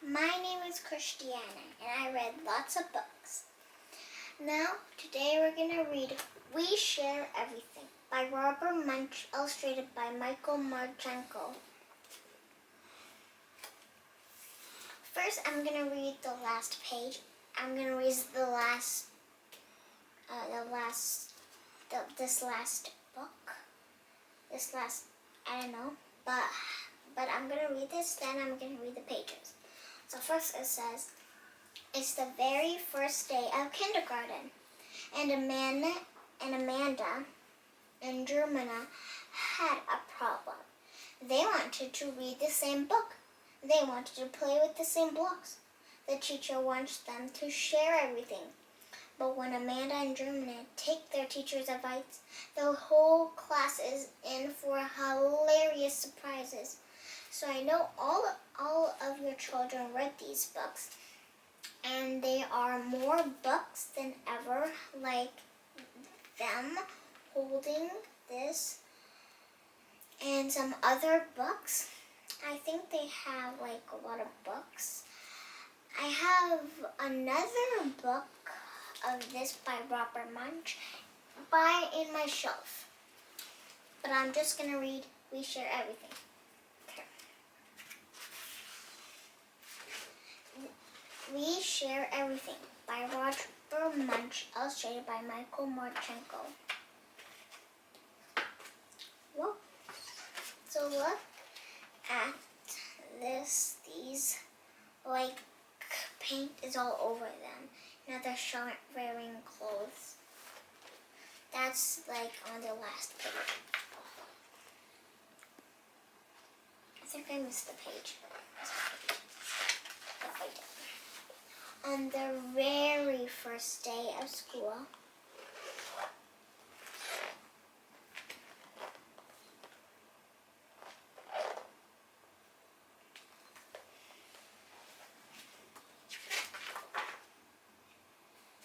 My name is Christiana, and I read lots of books. Now, today we're going to read We Share Everything by Robert Mununsch, illustrated by Michael Martchenko. First, I'm going to read the last page. I'm going to read this last book. I don't know, but I'm going to read this, then I'm going to read the pages. So first it says, it's the very first day of kindergarten, and Amanda and Germana had a problem. They wanted to read the same book. They wanted to play with the same blocks. The teacher wants them to share everything. But when Amanda and Germana take their teacher's advice, the whole class is in for hilarious surprises. So I know all of your children read these books, and they are more books than ever, like them holding this and some other books. I think they have like a lot of books. I have another book of this by Robert Mununsch in my shelf, but I'm just gonna read We Share Everything. We Share Everything by Robert Mununsch, illustrated by Michael Martchenko. Whoa. So look at this. These, like, paint is all over them. Now they're wearing clothes. That's like on the last page. I think I missed the page. On the very first day of school,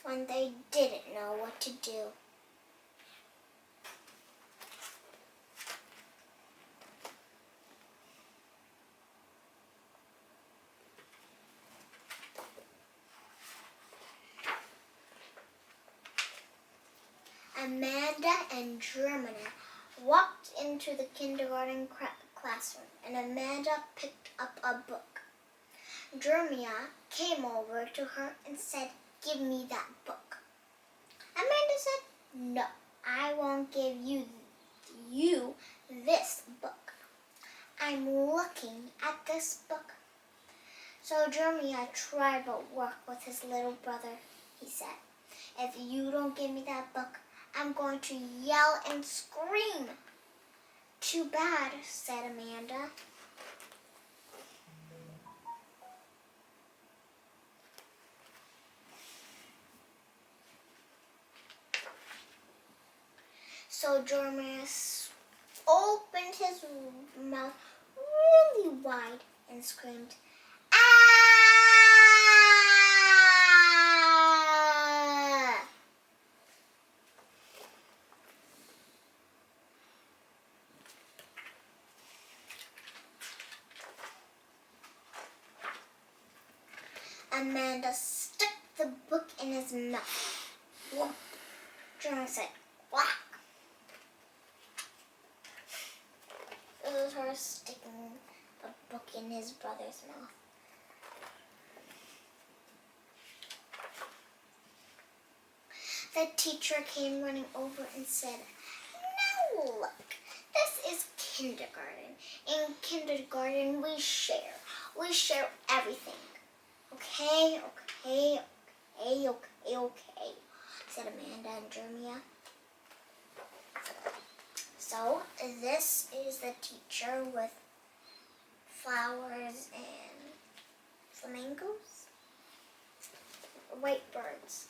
when they didn't know what to do. Amanda and Germana walked into the kindergarten classroom, and Amanda picked up a book. Germana came over to her and said, "Give me that book." Amanda said, "No, I won't give you this book. I'm looking at this book." So Germana tried to work with his little brother. He said, "If you don't give me that book, I'm going to yell and scream." "Too bad," said Amanda. So Germana opened his mouth really wide and screamed, "Ah!" Amanda stuck the book in his mouth. Whoop. Germana said, "Whack." It was her sticking a book in his brother's mouth. The teacher came running over and said, "Now look, this is kindergarten. In kindergarten, we share. We share everything. Okay, said Amanda and Germana. So this is the teacher with flowers and flamingos, white birds.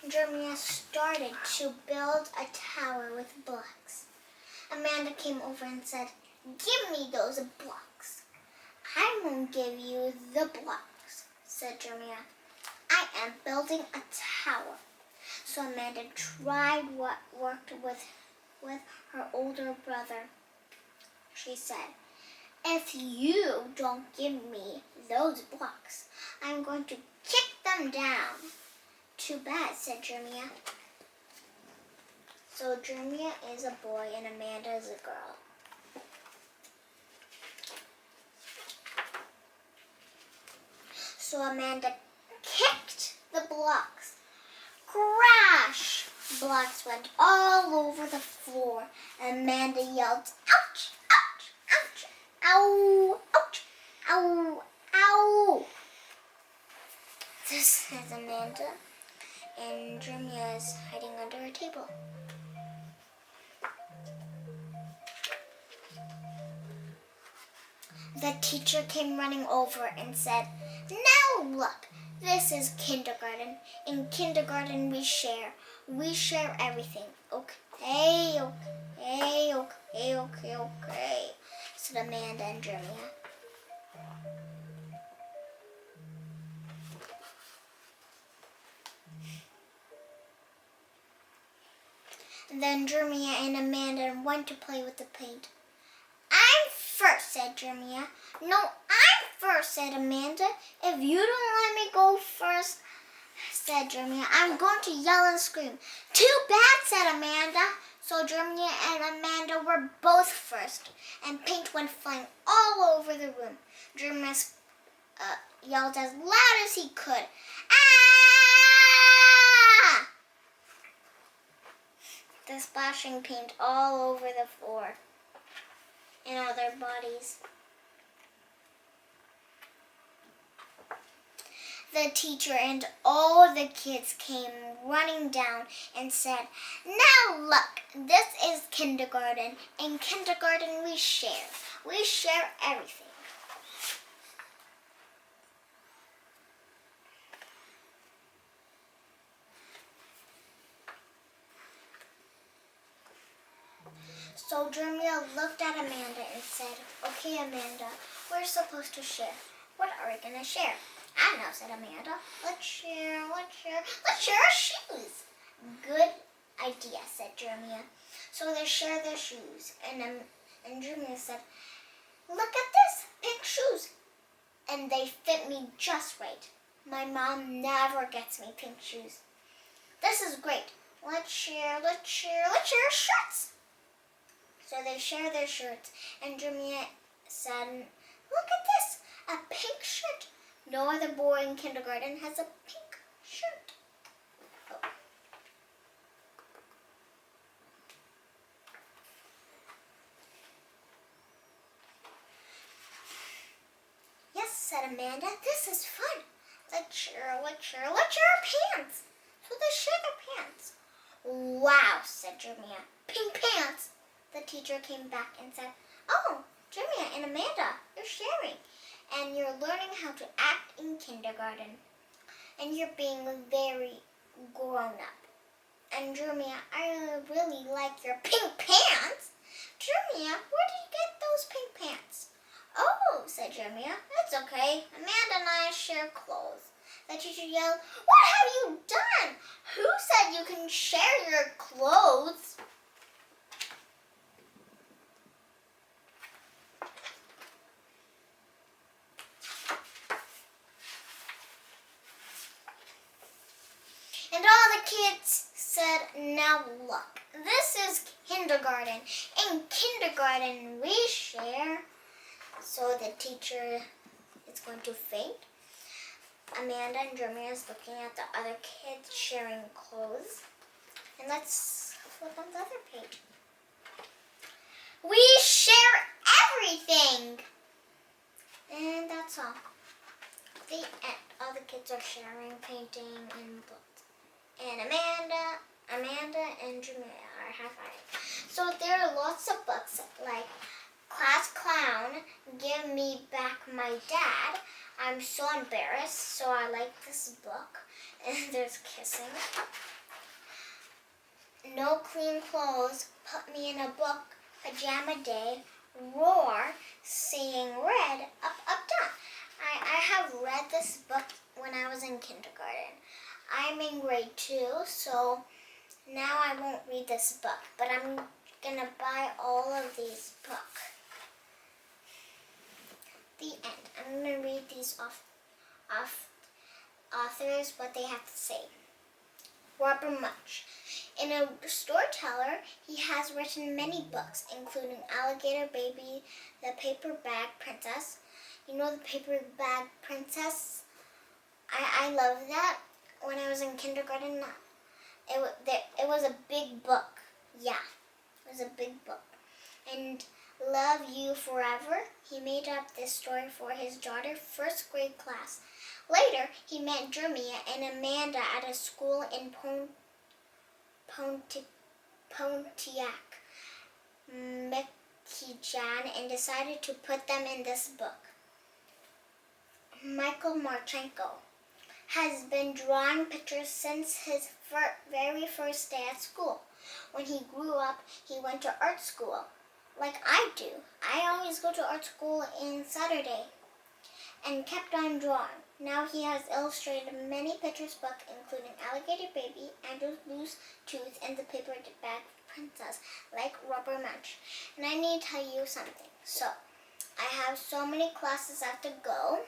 Germana started to build a tower with blocks. Amanda came over and said, "Give me those blocks." "I won't give you the blocks," said Germana. "I am building a tower." So Amanda tried what worked with her older brother. she said. If you don't give me those blocks, I'm going to kick them down. Too bad, said Jeremiah. So Jeremiah is a boy and Amanda is a girl. So Amanda kicked the blocks. Crash! Blocks went all over the floor. Amanda yelled, ouch, ouch, ouch, ow, ouch, ow, ow. This is Amanda, and Jeremiah is hiding under a table. The teacher came running over and said, now look, this is kindergarten. In kindergarten we share. We share everything. Okay, okay, okay, okay, okay, said Amanda and Jeremiah. Then Jeremiah and Amanda went to play with the paint. I'm first, said Jeremiah. No, I'm first, said Amanda. If you don't let me go first, said Jeremiah, I'm going to yell and scream. Too bad, said Amanda. So Jeremiah and Amanda were both first, and paint went flying all over the room. Jeremiah yelled as loud as he could. Ah! The splashing paint all over the floor and all their bodies. The teacher and all the kids came running down and said, now look, this is kindergarten. In kindergarten we share. We share everything. So Jeremiah looked at Amanda and said, okay, Amanda, we're supposed to share. What are we going to share? I don't know, said Amanda. Let's share our shoes. Good idea, said Jeremiah. So they shared their shoes. And Jeremiah said, look at this, pink shoes. And they fit me just right. My mom never gets me pink shoes. This is great. Let's share shirts. So they shared their shirts, and Jeremiah said, look at this, a pink shirt. No other boy in kindergarten has a pink shirt. Oh. Yes, said Amanda, this is fun. Let's share our pants. So they shared their pants. Wow, said Jeremiah, pink pants. The teacher came back and said, oh, Jeremiah and Amanda, you're sharing. And you're learning how to act in kindergarten. And you're being very grown up. And Jeremiah, I really like your pink pants. Jeremiah, where did you get those pink pants? Oh, said Jeremiah, it's okay. Amanda and I share clothes. The teacher yelled, what have you done? Who said you can share your clothes? And all the kids said, now look, this is kindergarten. In kindergarten, we share. So the teacher is going to faint. Amanda and Jeremiah is looking at the other kids sharing clothes. And let's flip on the other page. We share everything. And that's all. The end. All the kids are sharing, painting, and books. And Amanda and Jeremiah are high-fiving. So there are lots of books like Class Clown, Give Me Back My Dad, I'm So Embarrassed, so I like this book. And there's kissing. No Clean Clothes, Put Me in a Book, Pajama Day, Roar, Saying Red, Up, Up, Down. I have read this book when I was in kindergarten. I'm in grade 2, so now I won't read this book, but I'm gonna buy all of these books. The end. I'm going to read these off authors, what they have to say. Robert Mununsch. In a storyteller, he has written many books, including Alligator Baby, The Paper Bag Princess. You know The Paper Bag Princess? I love that. When I was in kindergarten, it was a big book. Yeah, it was a big book. And Love You Forever, he made up this story for his daughter's first grade class. Later, he met Jeremiah and Amanda at a school in Pontiac, Michigan, and decided to put them in this book. Michael Martchenko has been drawing pictures since his very first day at school. When he grew up, he went to art school, like I do. I always go to art school on Saturday, and kept on drawing. Now he has illustrated many pictures books, including Alligator Baby, Andrew's Loose Tooth, and The Paper Bag Princess, like Robert Mununsch. And I need to tell you something. So, I have so many classes I have to go.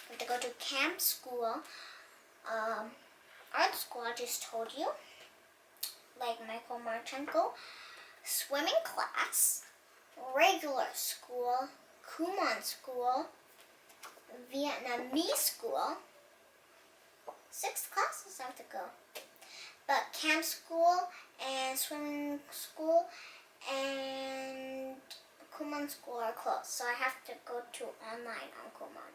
I have to go to camp school, art school, I just told you, like Michael Martchenko, swimming class, regular school, Kumon school, Vietnamese school. 6 classes I have to go. But camp school and swimming school and Kumon school are closed, so I have to go to online on Kumon.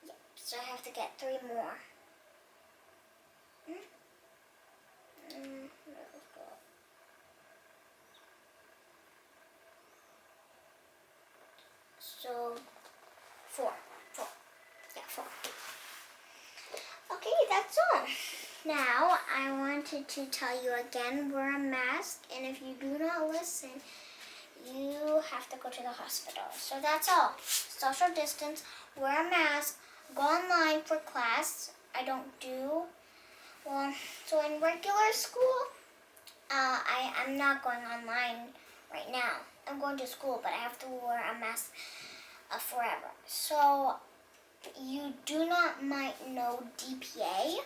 Yep, so I have to get 3 more. Let's go. So 4. Yeah, 4. Okay, that's all. Now, I wanted to tell you again, wear a mask, and if you do not listen, you have to go to the hospital. So that's all. Social distance, wear a mask, go online for class. I don't do, well, so in regular school, I'm not going online right now. I'm going to school, but I have to wear a mask forever. So you do not might know DPA.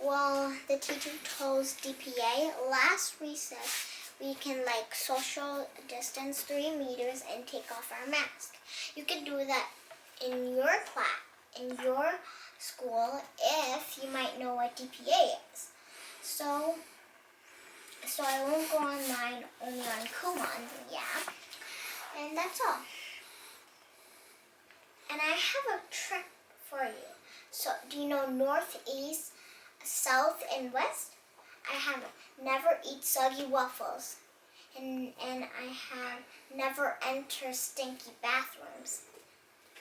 Well, the teacher told us DPA last recess we can like social distance 3 meters and take off our mask. You can do that in your class, in your school, if you might know what DPA is. So I won't go online, only on Kumon, yeah. And that's all. And I have a trick for you. So, do you know north, east, south, and west? I have never eat soggy waffles. And I have never enter stinky bathrooms.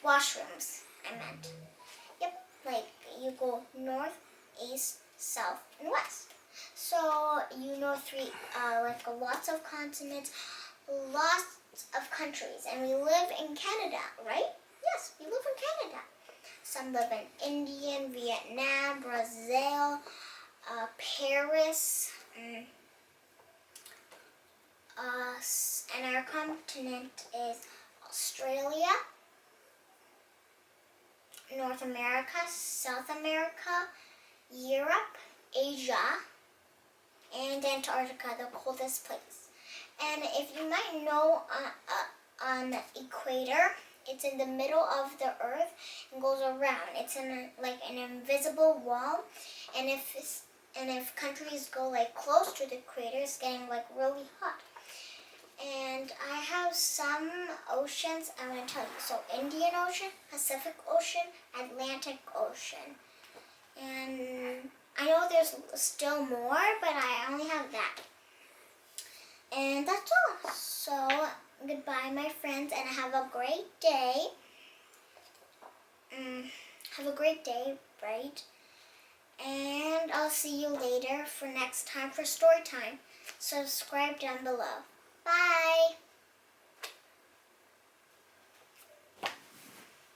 Washrooms, I meant. Yep, like you go north, east, south, and west. So, you know 3, like lots of continents, lots of countries. And we live in Canada, right? Yes, we live in Canada. Some live in India, Vietnam, Brazil, Paris, and our continent is Australia, North America, South America, Europe, Asia, and Antarctica, the coldest place. And if you might know, on the equator, it's in the middle of the earth and goes around. It's like an invisible wall, and if countries go like close to the equator, it's getting like really hot. And I have some oceans I want to tell you. So Indian Ocean, Pacific Ocean, Atlantic Ocean. And I know there's still more, but I only have that. And that's all. So goodbye, my friends, and have a great day. Have a great day, right? And I'll see you later for next time for story time. Subscribe down below. Bye!